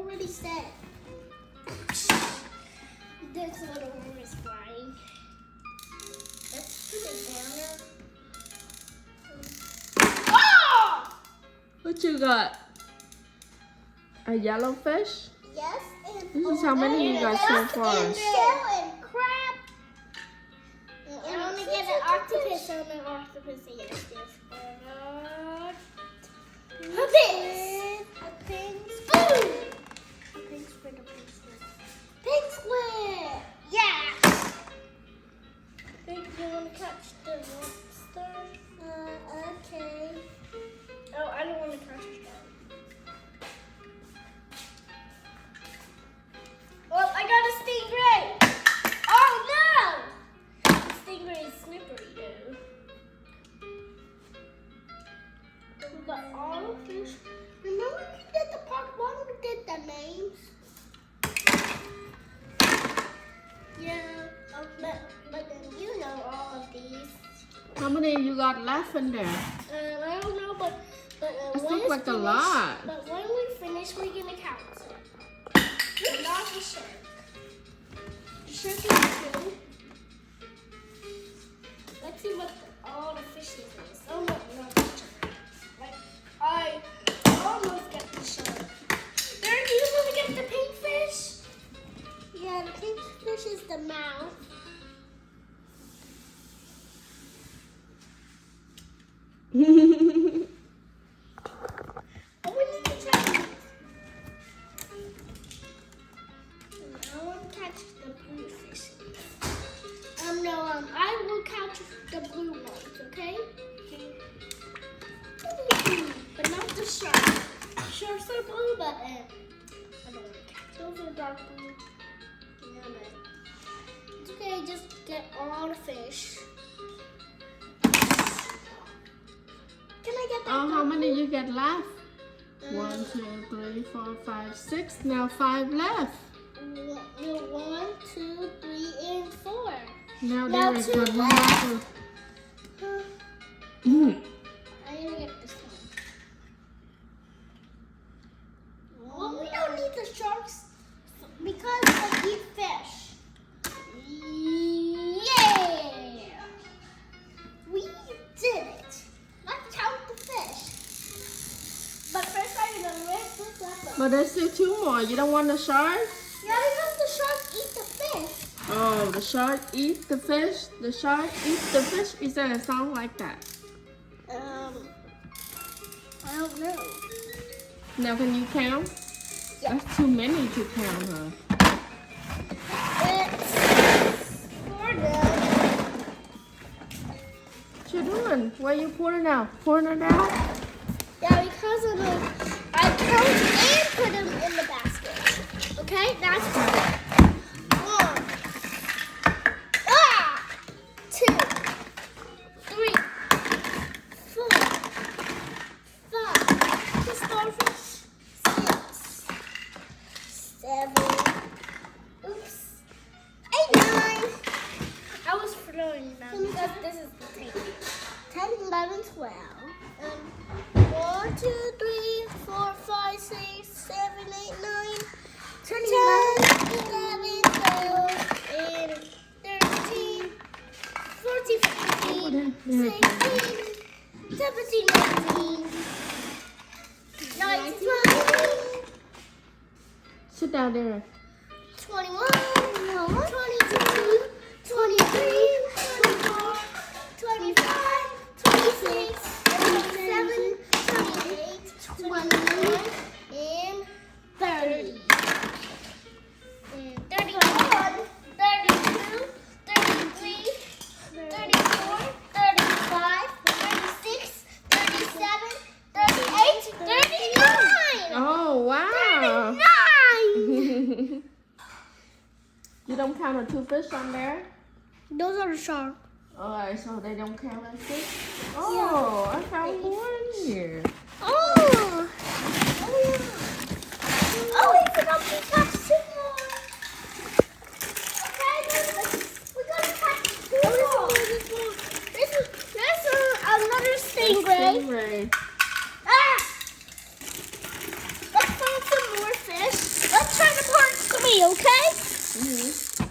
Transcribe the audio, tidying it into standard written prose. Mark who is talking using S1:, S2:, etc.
S1: already said. This little one is flying. Let's put it down there. Oh!
S2: What you got? A yellow fish?
S1: Yes, and
S2: This is how many you got so far.
S1: And shell and crab. And I'm gonna get an octopus on an octopus. Yes, yes. A pig. A pig spoon. A pig squid. A pig squid. Pig squid. Yeah. Think you want to catch the lobster? Okay. Oh, I don't want to catch a shark. Well, I got a stingray. Oh no! The stingray is slippery though. We got all of fish. Remember we did the part one? We did the names. Yeah, but then you know all of these.
S2: How many you got left in there?
S1: I don't know, but
S2: This
S1: when
S2: looks
S1: it's
S2: like a
S1: finished-
S2: lot.
S1: But when we finish, we're gonna count it. Not the shark. The shark is two. Let's see what all the fishes is. Oh no, not the shark. Like I almost got the shark. Derek, you want to get the pink fish? Yeah, the pink fish is the mouth. Oh, we need to try this. I want to catch the blue fish. I will catch the blue ones, okay? But not the shark. Sharks are blue, but I don't want to catch those are dark blue. Yeah, but it's okay. Just get all the fish. Can I get that?
S2: Oh, how
S1: dark
S2: many
S1: blue?
S2: you get left? 1, 2, 3, 4, 5, 6. Now 5 left.
S1: 1, 2, 3, and 4.
S2: Now
S1: Now
S2: there is
S1: 2
S2: good one.
S1: left.
S2: more.
S1: I didn't get this one. Well, we don't need the sharks because they eat fish. Yeah! We did it. Let's count the fish. But first I'm going to rip this up.
S2: But there's still 2 more. You don't want the shark?
S1: Yeah, because the sharks eat the fish.
S2: Oh, the shark eat the fish. The shark eat the fish. Is there a song like that?
S1: I don't know.
S2: Now can you count?
S1: Yeah.
S2: That's too many to count, huh?
S1: It's 4 now.
S2: What you doing? Where you pouring out? Pouring it out?
S1: Yeah, because I count and put them in the basket. Okay, that's 1. 2, 3, 4, 5. The starfish. 6, 7. Oops. 8, 9. I was throwing them because this is the table. 10, 11, 12. 1, 2, 3, 4, 5, 6, 7, 8, 9, 10, 11, 12, and 13, 14, 15, 16, 17, 18, 19, 20,
S2: Sit down there.
S1: 21, 22, 23, 24, 25, 26, 27, 28, 29, and 30. And 31, 32, 33, 34, 35, 36, 37, 38, 39!
S2: Oh, wow.
S1: 39!
S2: You don't count the 2 fish on there?
S1: Those are the sharks.
S2: Alright, so they don't count as fish? Oh, I found more in here.
S1: Oh! Oh, yeah. Oh, we forgot to catch 2 more. Okay, we gotta catch 2 more. This is another stingray.
S2: Stingray.